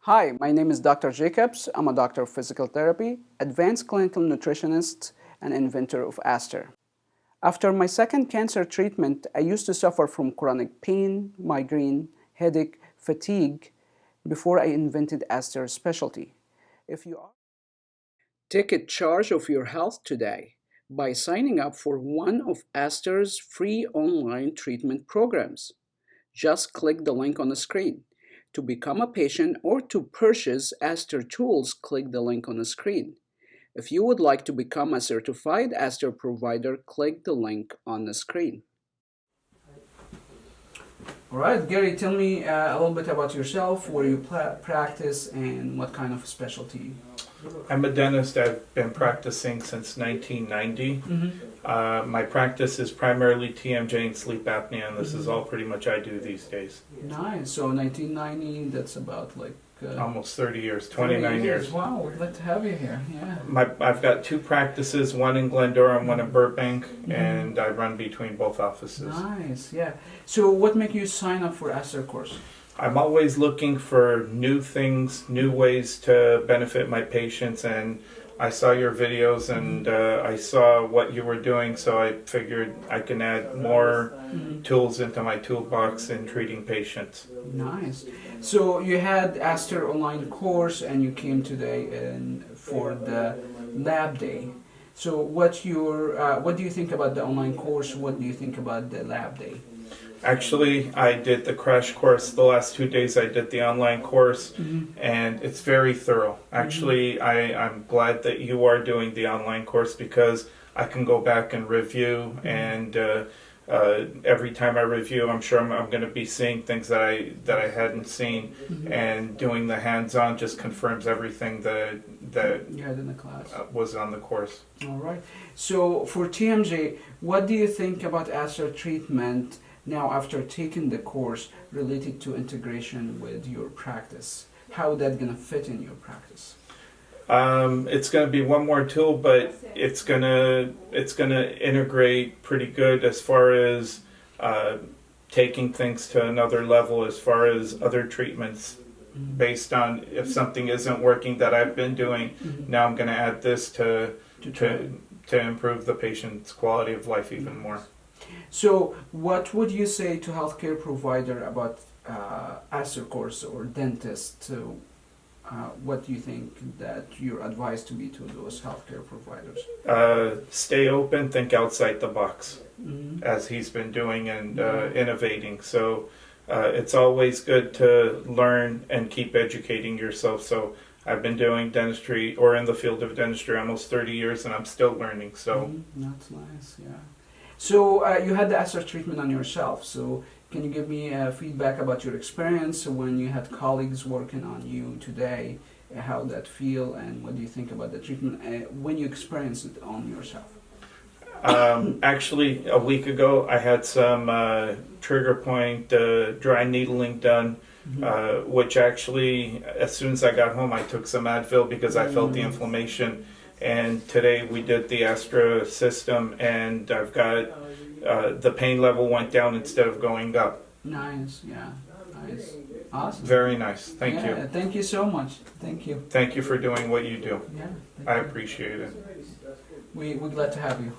Hi, my name is Dr. Jacobs. I'm a doctor of physical therapy, advanced clinical nutritionist, and inventor of Astr. After my second cancer treatment, I used to suffer from chronic pain, migraine, headache, fatigue before I invented Astr's specialty. If you are Take charge of your health today by signing up for one of Astr's free online treatment programs. Just click the link on the screen. To become a patient or to purchase Astr tools, click the link on the screen. If you would like to become a certified Astr provider, click the link on the screen. All right, Gary, tell me a little bit about yourself, where you practice, and what kind of specialty. I'm a dentist. I've been practicing since 1990. My practice is primarily TMJ and sleep apnea, and this is all pretty much I do these days. Nice. So 1990, that's about like... almost 30 years, 29 years. Wow, we'd like to have you here. Yeah. I've got two practices, one in Glendora and one in Burbank, and I run between both offices. Nice, yeah. So what made you sign up for Astr course? I'm always looking for new things, new ways to benefit my patients, and I saw your videos and I saw what you were doing, so I figured I can add more tools into my toolbox in treating patients. Nice. So you had Astr online course and you came today for the lab day. So what do you think about the online course? What do you think about the lab day? Actually, I did the crash course. The last 2 days I did the online course, and it's very thorough. Actually, I'm glad that you are doing the online course because I can go back and review, and every time I review, I'm sure I'm going to be seeing things that I hadn't seen, and doing the hands-on just confirms everything that you had in the class was on the course. All right. So for TMJ, what do you think about Astr treatment now after taking the course related to integration with your practice? How that going to fit in your practice? It's going to be one more tool, but it's gonna integrate pretty good as far as taking things to another level as far as other treatments based on if something isn't working that I've been doing. Now I'm going to add this to improve the patient's quality of life even more. So what would you say to healthcare provider about Astr course or dentist? What do you think that your advice to be to those healthcare providers? Stay open, think outside the box, as he's been doing and innovating. So it's always good to learn and keep educating yourself. So I've been doing dentistry or in the field of dentistry almost 30 years and I'm still learning. So that's nice, yeah. So you had the Astr treatment on yourself. So can you give me feedback about your experience when you had colleagues working on you today? How that feel and what do you think about the treatment when you experienced it on yourself? Actually, a week ago I had some trigger point dry needling done, which actually as soon as I got home I took some Advil because I felt the inflammation. And today we did the Astr system, and I've got the pain level went down instead of going up. Nice, yeah, nice, awesome. Very nice. Thank you. Thank you so much. Thank you. Thank you for doing what you do. Yeah, I appreciate it. We're glad to have you.